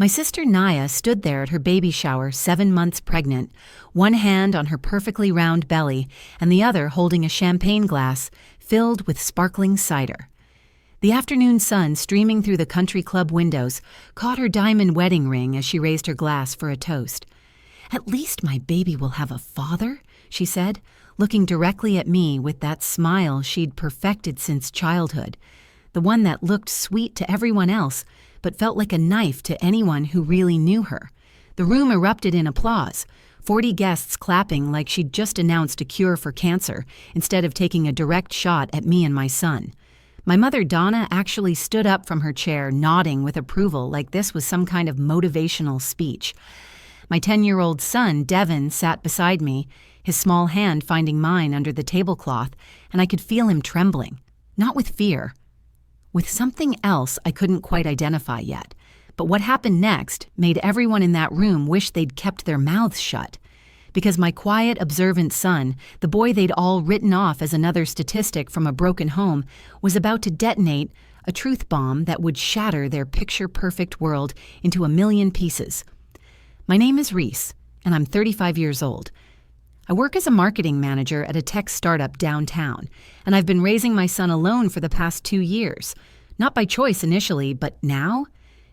My sister Naya stood there at her baby shower, 7 months pregnant, one hand on her perfectly round belly and the other holding a champagne glass filled with sparkling cider. The afternoon sun streaming through the country club windows caught her diamond wedding ring as she raised her glass for a toast. "At least my baby will have a father," she said, looking directly at me with that smile she'd perfected since childhood, the one that looked sweet to everyone else but felt like a knife to anyone who really knew her. The room erupted in applause, 40 guests clapping like she'd just announced a cure for cancer instead of taking a direct shot at me and my son. My mother Donna actually stood up from her chair, nodding with approval like this was some kind of motivational speech. My 10-year-old son, Devin, sat beside me, his small hand finding mine under the tablecloth, and I could feel him trembling. Not with fear. With something else I couldn't quite identify yet. But what happened next made everyone in that room wish they'd kept their mouths shut. Because my quiet, observant son, the boy they'd all written off as another statistic from a broken home, was about to detonate a truth bomb that would shatter their picture-perfect world into a million pieces. My name is Reese, and I'm 35 years old. I work as a marketing manager at a tech startup downtown, and I've been raising my son alone for the past 2 years. Not by choice initially, but now?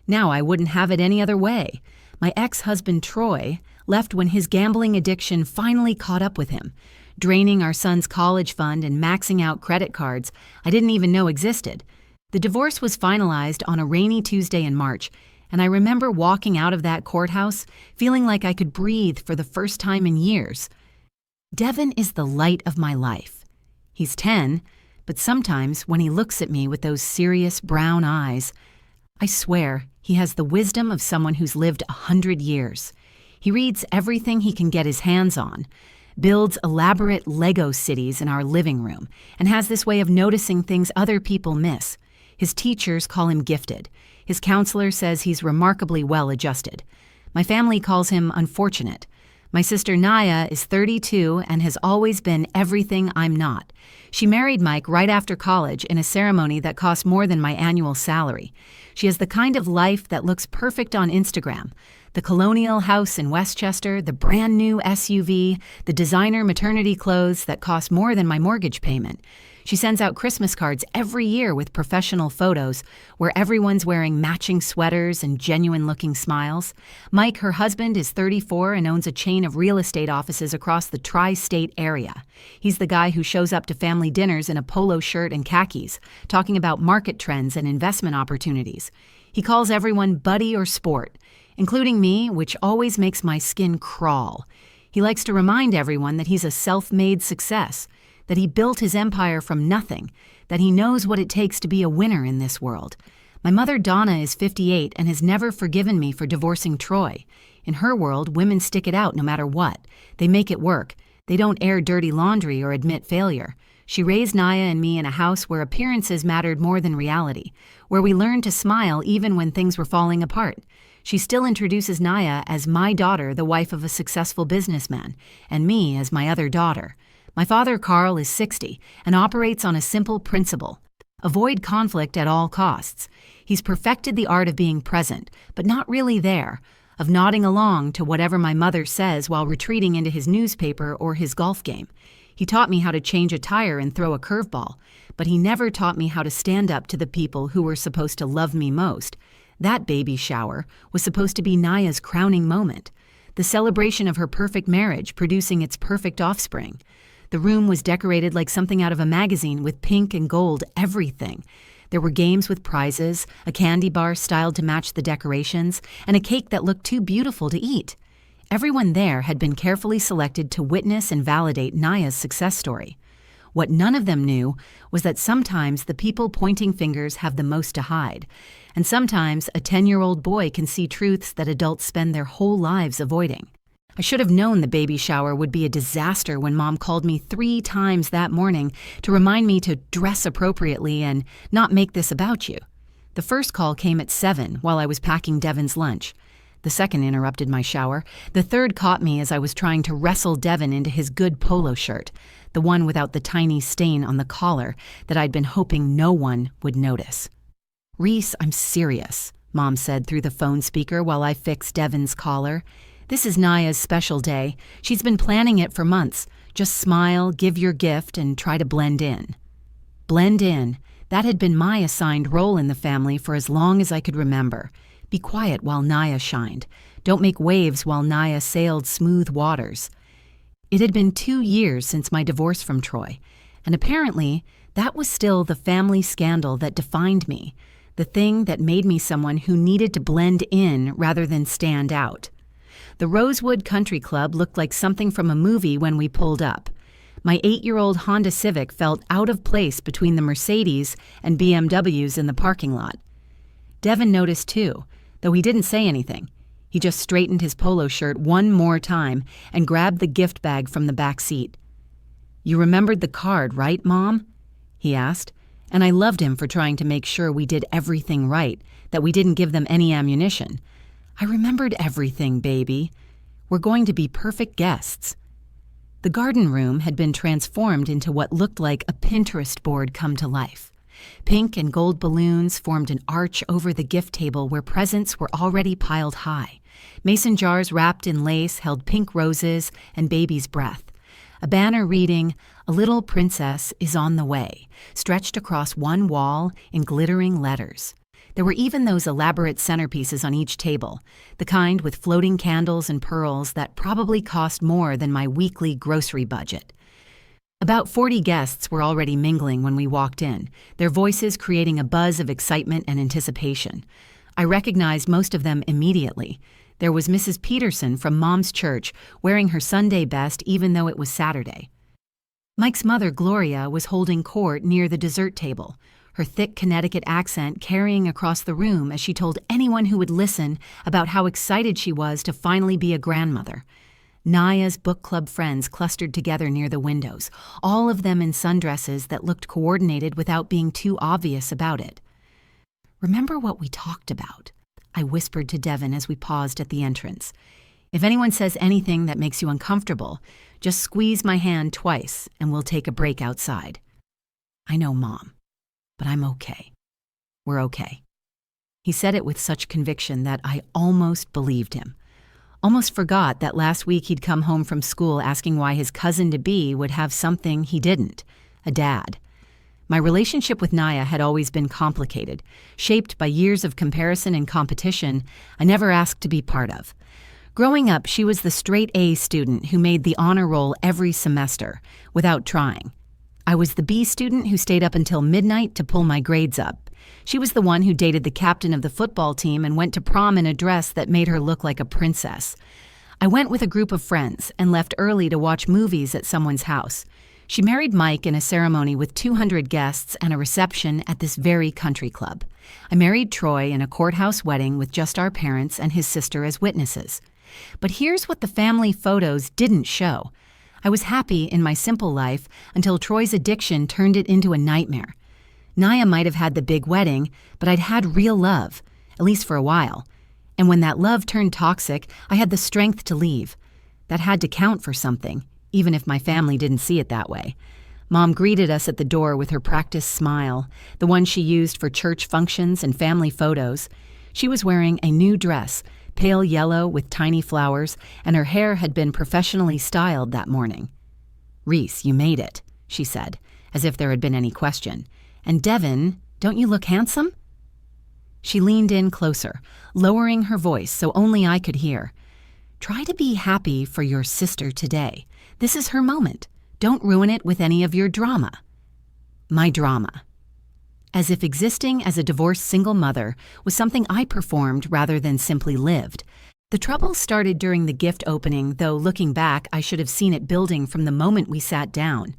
Now I wouldn't have it any other way. My ex-husband Troy left when his gambling addiction finally caught up with him, draining our son's college fund and maxing out credit cards I didn't even know existed. The divorce was finalized on a rainy Tuesday in March, and I remember walking out of that courthouse feeling like I could breathe for the first time in years. Devin is the light of my life. He's 10, but sometimes when he looks at me with those serious brown eyes, I swear he has the wisdom of someone who's lived 100 years. He reads everything he can get his hands on, builds elaborate Lego cities in our living room, and has this way of noticing things other people miss. His teachers call him gifted. His counselor says he's remarkably well-adjusted. My family calls him unfortunate. My sister Naya is 32 and has always been everything I'm not. She married Mike right after college in a ceremony that cost more than my annual salary. She has the kind of life that looks perfect on Instagram. The colonial house in Westchester, the brand new SUV, the designer maternity clothes that cost more than my mortgage payment. She sends out Christmas cards every year with professional photos where everyone's wearing matching sweaters and genuine-looking smiles. Mike, her husband, is 34 and owns a chain of real estate offices across the tri-state area. He's the guy who shows up to family dinners in a polo shirt and khakis, talking about market trends and investment opportunities. He calls everyone buddy or sport, including me, which always makes my skin crawl. He likes to remind everyone that he's a self-made success, that he built his empire from nothing, that he knows what it takes to be a winner in this world. My mother Donna is 58 and has never forgiven me for divorcing Troy. In her world, women stick it out no matter what. They make it work. They don't air dirty laundry or admit failure. She raised Naya and me in a house where appearances mattered more than reality, where we learned to smile even when things were falling apart. She still introduces Naya as my daughter, the wife of a successful businessman, and me as my other daughter. My father, Carl, is 60 and operates on a simple principle: avoid conflict at all costs. He's perfected the art of being present, but not really there, of nodding along to whatever my mother says while retreating into his newspaper or his golf game. He taught me how to change a tire and throw a curveball, but he never taught me how to stand up to the people who were supposed to love me most. That baby shower was supposed to be Naya's crowning moment, the celebration of her perfect marriage producing its perfect offspring. The room was decorated like something out of a magazine with pink and gold everything. There were games with prizes, a candy bar styled to match the decorations, and a cake that looked too beautiful to eat. Everyone there had been carefully selected to witness and validate Naya's success story. What none of them knew was that sometimes the people pointing fingers have the most to hide, and sometimes a 10-year-old boy can see truths that adults spend their whole lives avoiding. I should have known the baby shower would be a disaster when Mom called me 3 times that morning to remind me to dress appropriately and not make this about you. The first call came at 7 while I was packing Devin's lunch. The second interrupted my shower. The third caught me as I was trying to wrestle Devin into his good polo shirt, the one without the tiny stain on the collar that I'd been hoping no one would notice. "Reese, I'm serious," Mom said through the phone speaker while I fixed Devon's collar. "This is Naya's special day. She's been planning it for months. Just smile, give your gift, and try to blend in." Blend in. That had been my assigned role in the family for as long as I could remember. Be quiet while Naya shined. Don't make waves while Naya sailed smooth waters. It had been 2 years since my divorce from Troy, and apparently that was still the family scandal that defined me, the thing that made me someone who needed to blend in rather than stand out. The Rosewood Country Club looked like something from a movie when we pulled up. My 8-year-old Honda Civic felt out of place between the Mercedes and BMWs in the parking lot. Devon noticed too, though he didn't say anything. He just straightened his polo shirt one more time and grabbed the gift bag from the back seat. "You remembered the card, right, Mom?" he asked, and I loved him for trying to make sure we did everything right, that we didn't give them any ammunition. "I remembered everything, baby. We're going to be perfect guests." The garden room had been transformed into what looked like a Pinterest board come to life. Pink and gold balloons formed an arch over the gift table where presents were already piled high. Mason jars wrapped in lace held pink roses and baby's breath. A banner reading, "A little princess is on the way," stretched across one wall in glittering letters. There were even those elaborate centerpieces on each table, the kind with floating candles and pearls that probably cost more than my weekly grocery budget. About 40 guests were already mingling when we walked in, their voices creating a buzz of excitement and anticipation. I recognized most of them immediately. There was Mrs. Peterson from Mom's church, wearing her Sunday best even though it was Saturday. Mike's mother, Gloria, was holding court near the dessert table, her thick Connecticut accent carrying across the room as she told anyone who would listen about how excited she was to finally be a grandmother. Naya's book club friends clustered together near the windows, all of them in sundresses that looked coordinated without being too obvious about it. "Remember what we talked about?" I whispered to Devon as we paused at the entrance. "If anyone says anything that makes you uncomfortable, just squeeze my hand twice and we'll take a break outside." "I know, Mom, but I'm okay. We're okay." He said it with such conviction that I almost believed him. Almost forgot that last week he'd come home from school asking why his cousin-to-be would have something he didn't, a dad. My relationship with Naya had always been complicated, shaped by years of comparison and competition I never asked to be part of. Growing up, she was the straight A student who made the honor roll every semester, without trying. I was the B student who stayed up until midnight to pull my grades up. She was the one who dated the captain of the football team and went to prom in a dress that made her look like a princess. I went with a group of friends and left early to watch movies at someone's house. She married Mike in a ceremony with 200 guests and a reception at this very country club. I married Troy in a courthouse wedding with just our parents and his sister as witnesses. But here's what the family photos didn't show. I was happy in my simple life until Troy's addiction turned it into a nightmare. Naya might have had the big wedding, but I'd had real love, at least for a while. And when that love turned toxic, I had the strength to leave. That had to count for something, even if my family didn't see it that way. Mom greeted us at the door with her practiced smile, the one she used for church functions and family photos. She was wearing a new dress, pale yellow with tiny flowers, and her hair had been professionally styled that morning. "Reese, you made it," she said, as if there had been any question. "And Devon, don't you look handsome?" She leaned in closer, lowering her voice so only I could hear. "Try to be happy for your sister today. This is her moment. Don't ruin it with any of your drama." My drama. As if existing as a divorced single mother was something I performed rather than simply lived. The trouble started during the gift opening, though looking back, I should have seen it building from the moment we sat down.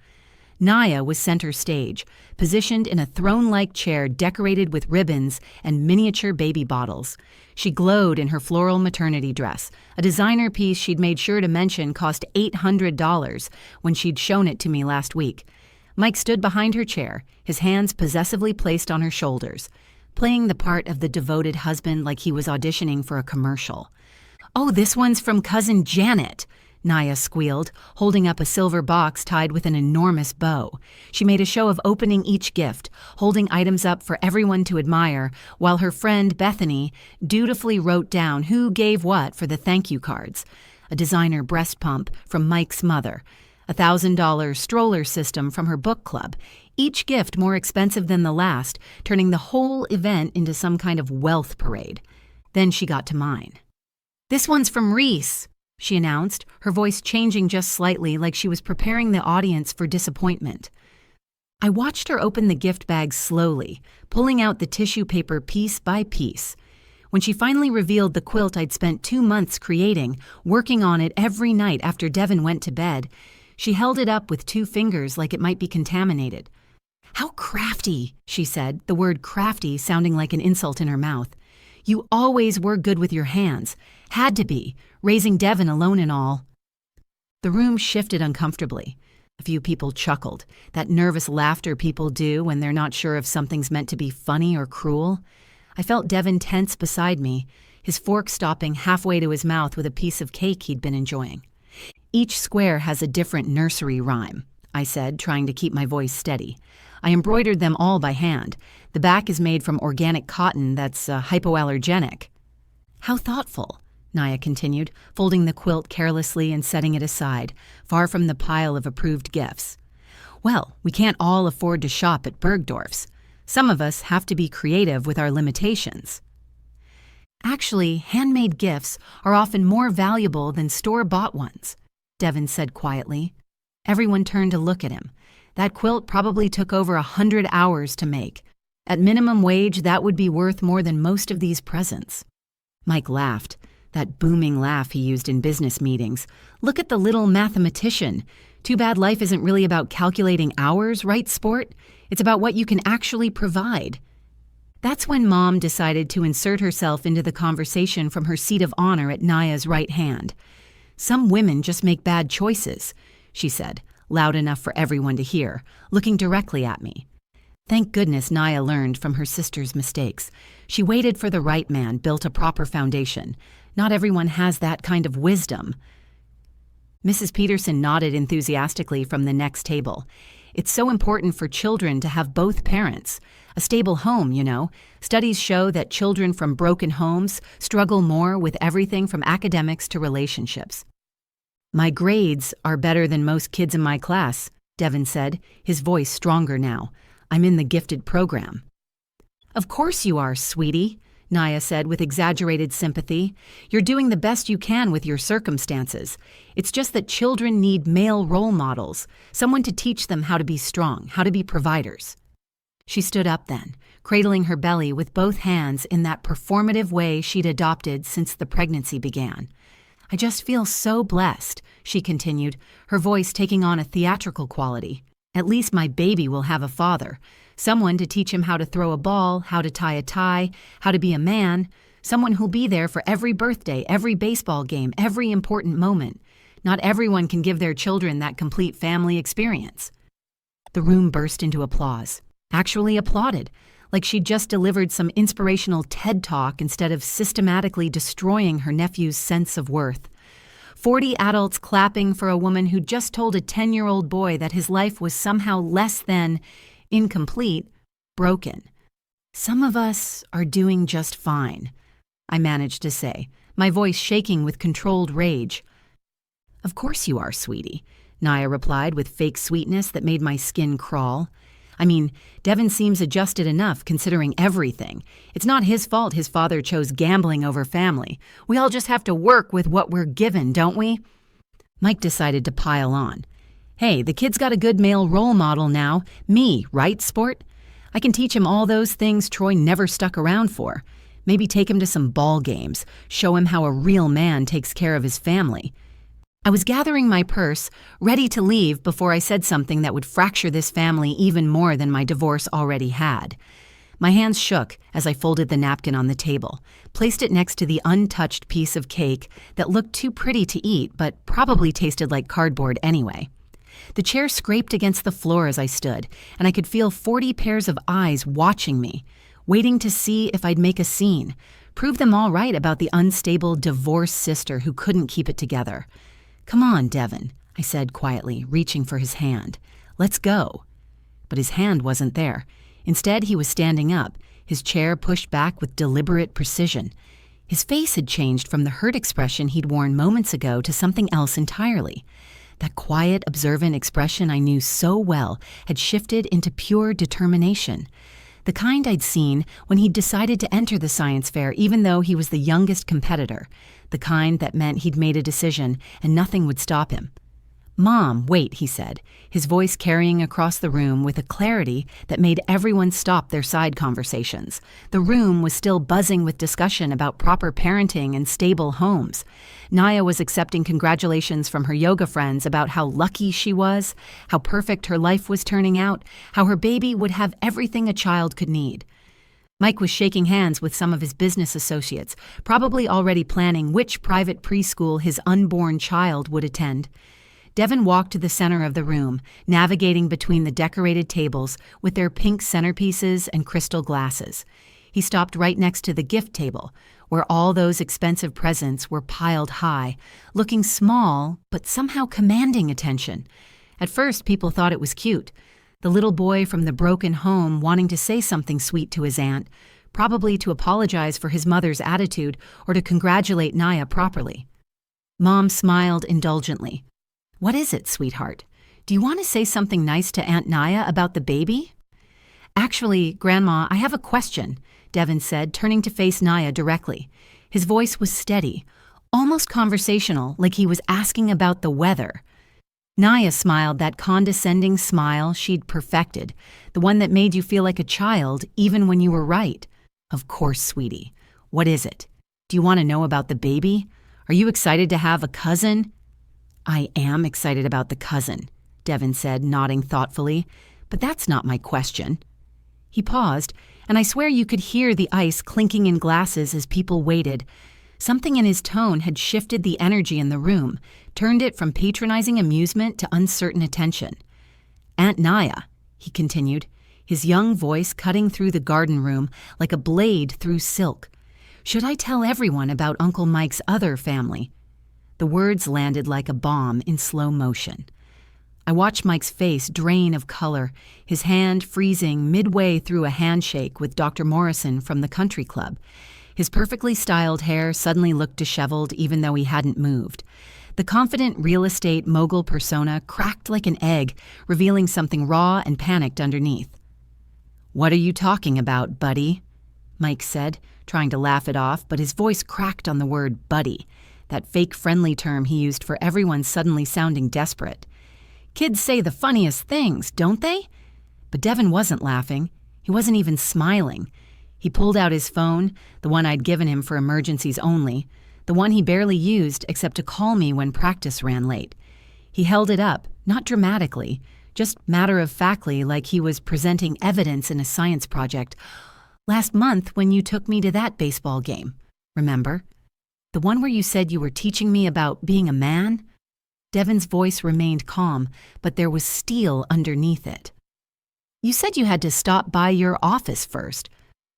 Naya was center stage, positioned in a throne-like chair decorated with ribbons and miniature baby bottles. She glowed in her floral maternity dress, a designer piece she'd made sure to mention cost $800 when she'd shown it to me last week. Mike stood behind her chair, his hands possessively placed on her shoulders, playing the part of the devoted husband like he was auditioning for a commercial. "Oh, this one's from Cousin Janet," Naya squealed, holding up a silver box tied with an enormous bow. She made a show of opening each gift, holding items up for everyone to admire, while her friend Bethany dutifully wrote down who gave what for the thank you cards. A designer breast pump from Mike's mother, a $1,000 stroller system from her book club, each gift more expensive than the last, turning the whole event into some kind of wealth parade. Then she got to mine. "This one's from Reese," she announced, her voice changing just slightly like she was preparing the audience for disappointment. I watched her open the gift bag slowly, pulling out the tissue paper piece by piece. When she finally revealed the quilt I'd spent 2 months creating, working on it every night after Devin went to bed, she held it up with 2 fingers like it might be contaminated. "How crafty," she said, the word crafty sounding like an insult in her mouth. "You always were good with your hands. Had to be, raising Devin alone and all." The room shifted uncomfortably. A few people chuckled, that nervous laughter people do when they're not sure if something's meant to be funny or cruel. I felt Devin tense beside me, his fork stopping halfway to his mouth with a piece of cake he'd been enjoying. "Each square has a different nursery rhyme," I said, trying to keep my voice steady. "I embroidered them all by hand. The back is made from organic cotton that's hypoallergenic." "How thoughtful," Naya continued, folding the quilt carelessly and setting it aside, far from the pile of approved gifts. "Well, we can't all afford to shop at Bergdorf's. Some of us have to be creative with our limitations." "Actually, handmade gifts are often more valuable than store-bought ones," Devin said quietly. Everyone turned to look at him. That quilt probably took over 100 hours to make. At minimum wage, that would be worth more than most of these presents. Mike laughed, that booming laugh he used in business meetings. "Look at the little mathematician. Too bad life isn't really about calculating hours, right, sport? It's about what you can actually provide." That's when Mom decided to insert herself into the conversation from her seat of honor at Naya's right hand. "Some women just make bad choices," she said, loud enough for everyone to hear, looking directly at me. Thank goodness Naya learned from her sister's mistakes. She waited for the right man, built a proper foundation. Not everyone has that kind of wisdom. Mrs. Peterson nodded enthusiastically from the next table. "It's so important for children to have both parents. A stable home, you know. Studies show that children from broken homes struggle more with everything from academics to relationships." "My grades are better than most kids in my class," Devin said, his voice stronger now. "I'm in the gifted program." "Of course you are, sweetie," Naya said with exaggerated sympathy. "You're doing the best you can with your circumstances. It's just that children need male role models, someone to teach them how to be strong, how to be providers." She stood up then, cradling her belly with both hands in that performative way she'd adopted since the pregnancy began. "I just feel so blessed," she continued, her voice taking on a theatrical quality. "At least my baby will have a father, someone to teach him how to throw a ball, how to tie a tie, how to be a man, someone who'll be there for every birthday, every baseball game, every important moment. Not everyone can give their children that complete family experience." The room burst into applause. Actually applauded, like she'd just delivered some inspirational TED Talk instead of systematically destroying her nephew's sense of worth. 40 adults clapping for a woman who'd just told a 10-year-old boy that his life was somehow less than incomplete, broken. "Some of us are doing just fine," I managed to say, my voice shaking with controlled rage. "Of course you are, sweetie," Naya replied with fake sweetness that made my skin crawl. "I mean, Devin seems adjusted enough considering everything. It's not his fault his father chose gambling over family. We all just have to work with what we're given, don't we?" Mike decided to pile on. "Hey, the kid's got a good male role model now. Me, right, sport? I can teach him all those things Troy never stuck around for. Maybe take him to some ball games, show him how a real man takes care of his family." I was gathering my purse, ready to leave before I said something that would fracture this family even more than my divorce already had. My hands shook as I folded the napkin on the table, placed it next to the untouched piece of cake that looked too pretty to eat but probably tasted like cardboard anyway. The chair scraped against the floor as I stood, and I could feel 40 pairs of eyes watching me, waiting to see if I'd make a scene, prove them all right about the unstable divorced sister who couldn't keep it together. "Come on, Devin," I said quietly, reaching for his hand. "Let's go." But his hand wasn't there. Instead, he was standing up, his chair pushed back with deliberate precision. His face had changed from the hurt expression he'd worn moments ago to something else entirely. That quiet, observant expression I knew so well had shifted into pure determination. The kind I'd seen when he'd decided to enter the science fair even though he was the youngest competitor. The kind that meant he'd made a decision and nothing would stop him. "Mom, wait," he said, his voice carrying across the room with a clarity that made everyone stop their side conversations. The room was still buzzing with discussion about proper parenting and stable homes. Naya was accepting congratulations from her yoga friends about how lucky she was, how perfect her life was turning out, how her baby would have everything a child could need. Mike was shaking hands with some of his business associates, probably already planning which private preschool his unborn child would attend. Devin walked to the center of the room, navigating between the decorated tables with their pink centerpieces and crystal glasses. He stopped right next to the gift table, where all those expensive presents were piled high, looking small but somehow commanding attention. At first, people thought it was cute. The little boy from the broken home wanting to say something sweet to his aunt, probably to apologize for his mother's attitude or to congratulate Naya properly. Mom smiled indulgently. "What is it, sweetheart? Do you want to say something nice to Aunt Naya about the baby?" "Actually, Grandma, I have a question," Devin said, turning to face Naya directly. His voice was steady, almost conversational, like he was asking about the weather. Naya smiled that condescending smile she'd perfected, the one that made you feel like a child even when you were right. "Of course, sweetie. What is it? Do you want to know about the baby? Are you excited to have a cousin?" "I am excited about the cousin," Devin said, nodding thoughtfully, "but that's not my question." He paused, and I swear you could hear the ice clinking in glasses as people waited. Something in his tone had shifted the energy in the room, turned it from patronizing amusement to uncertain attention. "Aunt Naya," he continued, his young voice cutting through the garden room like a blade through silk. "Should I tell everyone about Uncle Mike's other family?" The words landed like a bomb in slow motion. I watched Mike's face drain of color, his hand freezing midway through a handshake with Dr. Morrison from the country club. His perfectly styled hair suddenly looked disheveled even though he hadn't moved. The confident real estate mogul persona cracked like an egg, revealing something raw and panicked underneath. "What are you talking about, buddy?" Mike said, trying to laugh it off, but his voice cracked on the word buddy, that fake friendly term he used for everyone suddenly sounding desperate. "Kids say the funniest things, don't they?" But Devin wasn't laughing. He wasn't even smiling. He pulled out his phone, the one I'd given him for emergencies only, the one he barely used except to call me when practice ran late. He held it up, not dramatically, just matter-of-factly like he was presenting evidence in a science project. "Last month when you took me to that baseball game, remember? The one where you said you were teaching me about being a man?" Devin's voice remained calm, but there was steel underneath it. "You said you had to stop by your office first.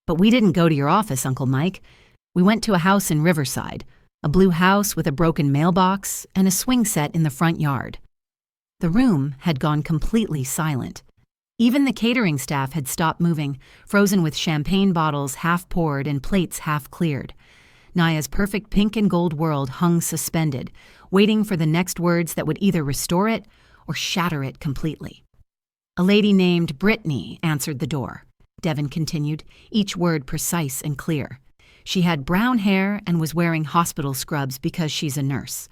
But we didn't go to your office, Uncle Mike. We went to a house in Riverside, a blue house with a broken mailbox and a swing set in the front yard." The room had gone completely silent. Even the catering staff had stopped moving, frozen with champagne bottles half poured and plates half cleared. Naya's perfect pink and gold world hung suspended, waiting for the next words that would either restore it or shatter it completely. "A lady named Brittany answered the door," Devin continued, each word precise and clear. "She had brown hair and was wearing hospital scrubs because she's a nurse.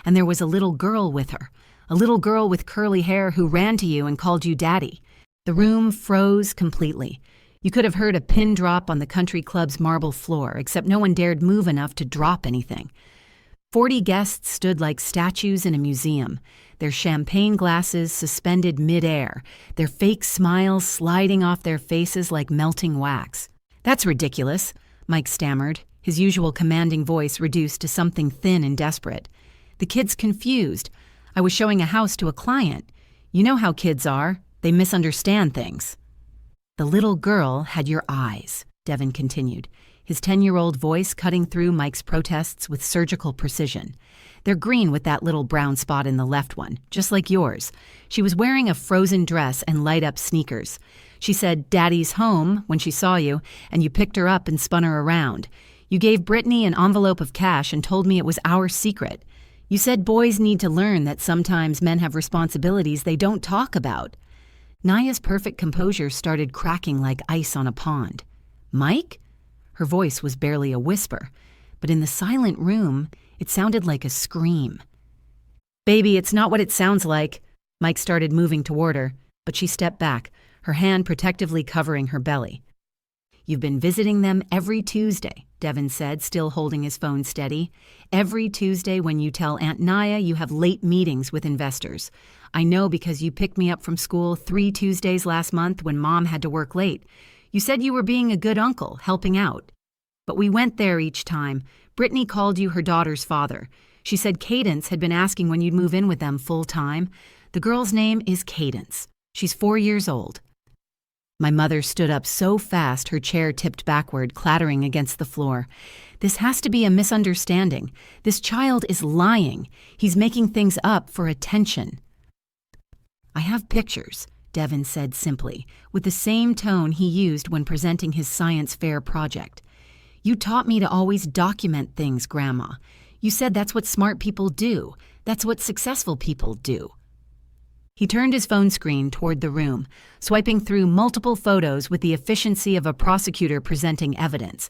And there was a little girl with her, a little girl with curly hair who ran to you and called you Daddy." The room froze completely. You could have heard a pin drop on the country club's marble floor, except no one dared move enough to drop anything. 40 guests stood like statues in a museum, their champagne glasses suspended mid-air, their fake smiles sliding off their faces like melting wax. "That's ridiculous," Mike stammered, his usual commanding voice reduced to something thin and desperate. "The kid's confused. I was showing a house to a client. You know how kids are. They misunderstand things." "The little girl had your eyes," Devin continued, his 10-year-old voice cutting through Mike's protests with surgical precision. They're green with that little brown spot in the left one, just like yours. She was wearing a frozen dress and light-up sneakers. She said, "Daddy's home," when she saw you, and you picked her up and spun her around. You gave Brittany an envelope of cash and told me it was our secret. You said boys need to learn that sometimes men have responsibilities they don't talk about. Naya's perfect composure started cracking like ice on a pond. "Mike?" Her voice was barely a whisper, but in the silent room, it sounded like a scream. "Baby, it's not what it sounds like." Mike started moving toward her, but she stepped back, her hand protectively covering her belly. "You've been visiting them every Tuesday," Devin said, still holding his phone steady. "Every Tuesday when you tell Aunt Naya you have late meetings with investors. I know because you picked me up from school 3 Tuesdays last month when Mom had to work late. You said you were being a good uncle, helping out. But we went there each time. Brittany called you her daughter's father. She said Cadence had been asking when you'd move in with them full time. The girl's name is Cadence. She's 4 years old." My mother stood up so fast her chair tipped backward, clattering against the floor. "This has to be a misunderstanding. This child is lying. He's making things up for attention." "I have pictures," Devin said simply, with the same tone he used when presenting his science fair project. "You taught me to always document things, Grandma. You said that's what smart people do. That's what successful people do." He turned his phone screen toward the room, swiping through multiple photos with the efficiency of a prosecutor presenting evidence.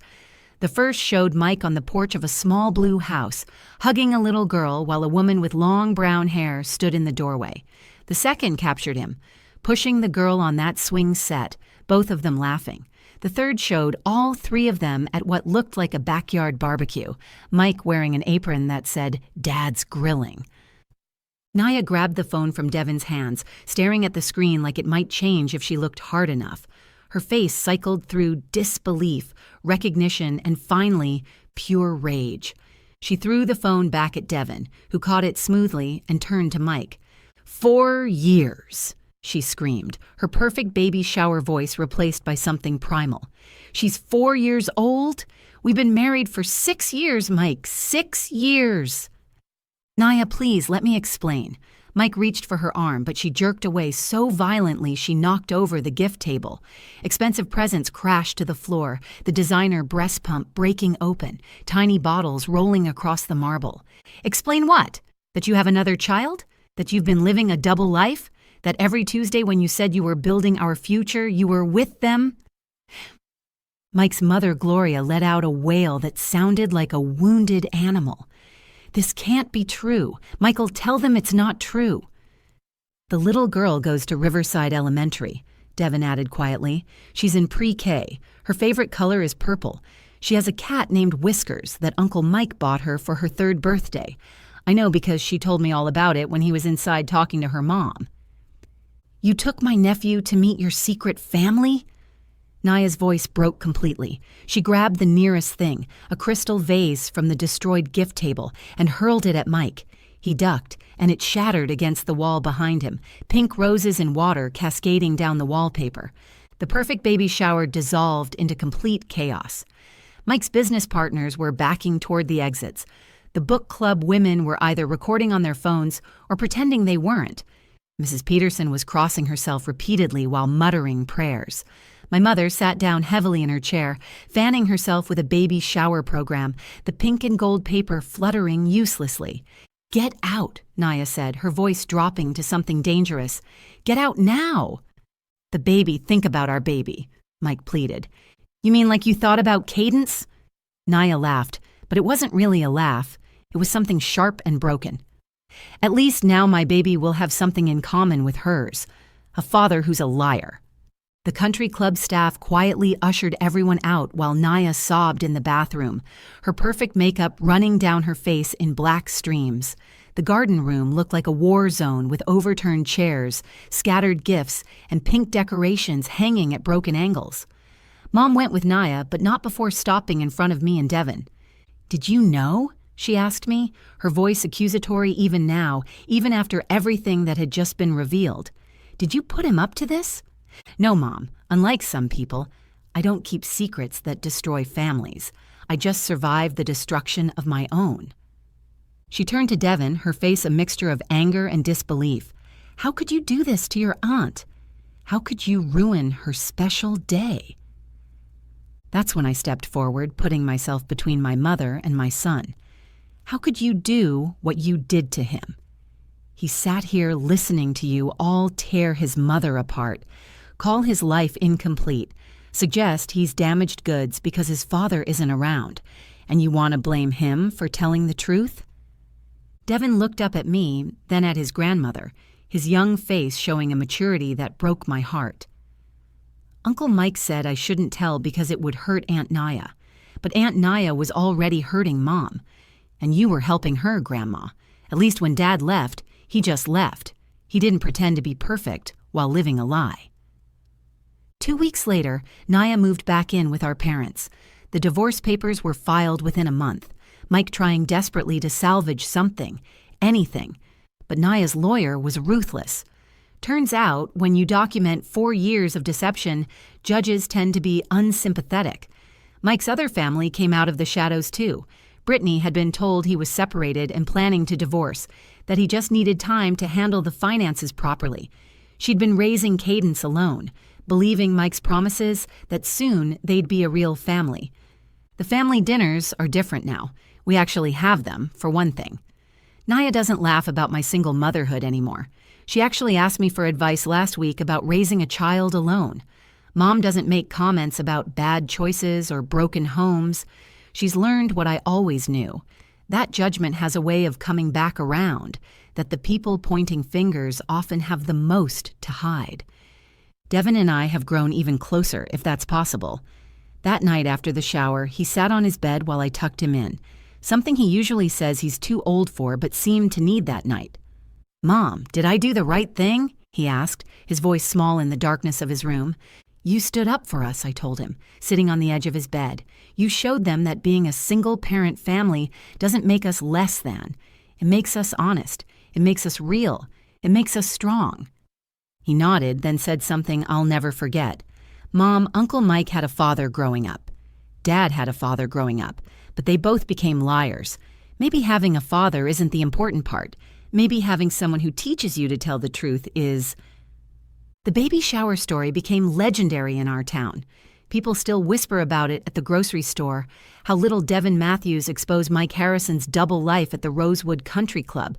The first showed Mike on the porch of a small blue house, hugging a little girl while a woman with long brown hair stood in the doorway. The second captured him, pushing the girl on that swing set, both of them laughing. The third showed all 3 of them at what looked like a backyard barbecue, Mike wearing an apron that said, "Dad's Grilling." Naya grabbed the phone from Devin's hands, staring at the screen like it might change if she looked hard enough. Her face cycled through disbelief, recognition, and finally, pure rage. She threw the phone back at Devin, who caught it smoothly and turned to Mike. 4 years, she screamed, her perfect baby shower voice replaced by something primal. "She's 4 years old? We've been married for 6 years, Mike, 6 years." "Naya, please, let me explain." Mike reached for her arm, but she jerked away so violently she knocked over the gift table. Expensive presents crashed to the floor, the designer breast pump breaking open, tiny bottles rolling across the marble. "Explain what? That you have another child? That you've been living a double life? That every Tuesday when you said you were building our future, you were with them?" Mike's mother, Gloria, let out a wail that sounded like a wounded animal. "This can't be true. Michael, tell them it's not true." "The little girl goes to Riverside Elementary," Devin added quietly. "She's in pre-K. Her favorite color is purple. She has a cat named Whiskers that Uncle Mike bought her for her 3rd birthday. I know because she told me all about it when he was inside talking to her mom." "You took my nephew to meet your secret family?" Naya's voice broke completely. She grabbed the nearest thing, a crystal vase from the destroyed gift table, and hurled it at Mike. He ducked, and it shattered against the wall behind him, pink roses and water cascading down the wallpaper. The perfect baby shower dissolved into complete chaos. Mike's business partners were backing toward the exits. The book club women were either recording on their phones or pretending they weren't. Mrs. Peterson was crossing herself repeatedly while muttering prayers. My mother sat down heavily in her chair, fanning herself with a baby shower program, the pink and gold paper fluttering uselessly. "Get out," Naya said, her voice dropping to something dangerous. "Get out now." "The baby, think about our baby," Mike pleaded. "You mean like you thought about Cadence?" Naya laughed, but it wasn't really a laugh. It was something sharp and broken. "At least now my baby will have something in common with hers. A father who's a liar." The country club staff quietly ushered everyone out while Naya sobbed in the bathroom, her perfect makeup running down her face in black streams. The garden room looked like a war zone with overturned chairs, scattered gifts, and pink decorations hanging at broken angles. Mom went with Naya, but not before stopping in front of me and Devin. "Did you know?" she asked me, her voice accusatory even now, even after everything that had just been revealed. "Did you put him up to this?" "No, Mom. Unlike some people, I don't keep secrets that destroy families. I just survived the destruction of my own." She turned to Devin, her face a mixture of anger and disbelief. How could you do this to your aunt? How could you ruin her special day? That's when I stepped forward, putting myself between my mother and my son. How could you do what you did to him? He sat here listening to you all tear his mother apart, call his life incomplete, suggest he's damaged goods because his father isn't around, and you want to blame him for telling the truth? Devin looked up at me, then at his grandmother, his young face showing a maturity that broke my heart. Uncle Mike said I shouldn't tell because it would hurt Aunt Naya, but Aunt Naya was already hurting Mom, and you were helping her, Grandma. At least when Dad left, he just left. He didn't pretend to be perfect while living a lie. 2 weeks later, Naya moved back in with our parents. The divorce papers were filed within a month, Mike trying desperately to salvage something, anything. But Naya's lawyer was ruthless. Turns out, when you document 4 years of deception, judges tend to be unsympathetic. Mike's other family came out of the shadows too. Brittany had been told he was separated and planning to divorce, that he just needed time to handle the finances properly. She'd been raising Cadence alone, believing Mike's promises that soon they'd be a real family. The family dinners are different now. We actually have them, for one thing. Naya doesn't laugh about my single motherhood anymore. She actually asked me for advice last week about raising a child alone. Mom doesn't make comments about bad choices or broken homes. She's learned what I always knew. That judgment has a way of coming back around, that the people pointing fingers often have the most to hide. Devin and I have grown even closer, if that's possible. That night after the shower, he sat on his bed while I tucked him in, something he usually says he's too old for but seemed to need that night. Mom, did I do the right thing? He asked, his voice small in the darkness of his room. You stood up for us, I told him, sitting on the edge of his bed. You showed them that being a single-parent family doesn't make us less than. It makes us honest. It makes us real. It makes us strong. He nodded, then said something I'll never forget. Mom, Uncle Mike had a father growing up. Dad had a father growing up, but they both became liars. Maybe having a father isn't the important part. Maybe having someone who teaches you to tell the truth is. The baby shower story became legendary in our town. People still whisper about it at the grocery store, how little Devin Matthews exposed Mike Harrison's double life at the Rosewood Country Club.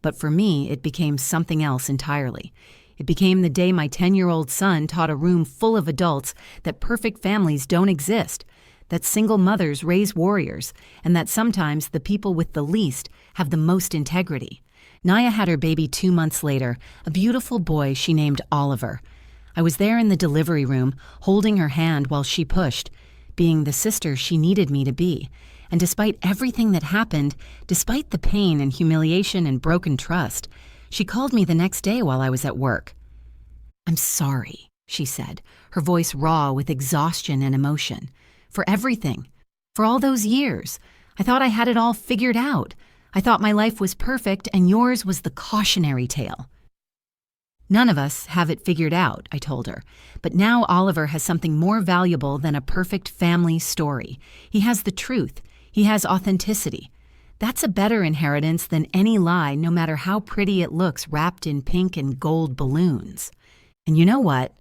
But for me, it became something else entirely. It became the day my 10-year-old son taught a room full of adults that perfect families don't exist, that single mothers raise warriors, and that sometimes the people with the least have the most integrity. Naya had her baby 2 months later, a beautiful boy she named Oliver. I was there in the delivery room, holding her hand while she pushed, being the sister she needed me to be. And despite everything that happened, despite the pain and humiliation and broken trust, she called me the next day while I was at work. I'm sorry, she said, her voice raw with exhaustion and emotion. For everything. For all those years. I thought I had it all figured out. I thought my life was perfect and yours was the cautionary tale. None of us have it figured out, I told her. But now Oliver has something more valuable than a perfect family story. He has the truth. He has authenticity. That's a better inheritance than any lie, no matter how pretty it looks wrapped in pink and gold balloons. And you know what?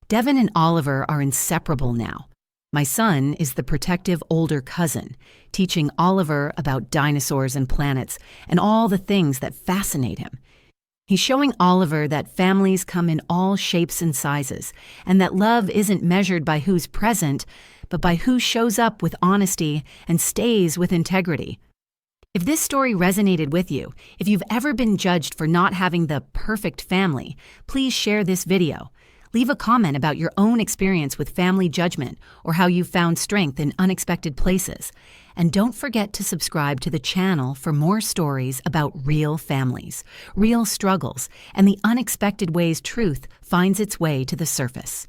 Devin and Oliver are inseparable now. My son is the protective older cousin, teaching Oliver about dinosaurs and planets and all the things that fascinate him. He's showing Oliver that families come in all shapes and sizes, and that love isn't measured by who's present, but by who shows up with honesty and stays with integrity. If this story resonated with you, if you've ever been judged for not having the perfect family, please share this video. Leave a comment about your own experience with family judgment or how you found strength in unexpected places. And don't forget to subscribe to the channel for more stories about real families, real struggles, and the unexpected ways truth finds its way to the surface.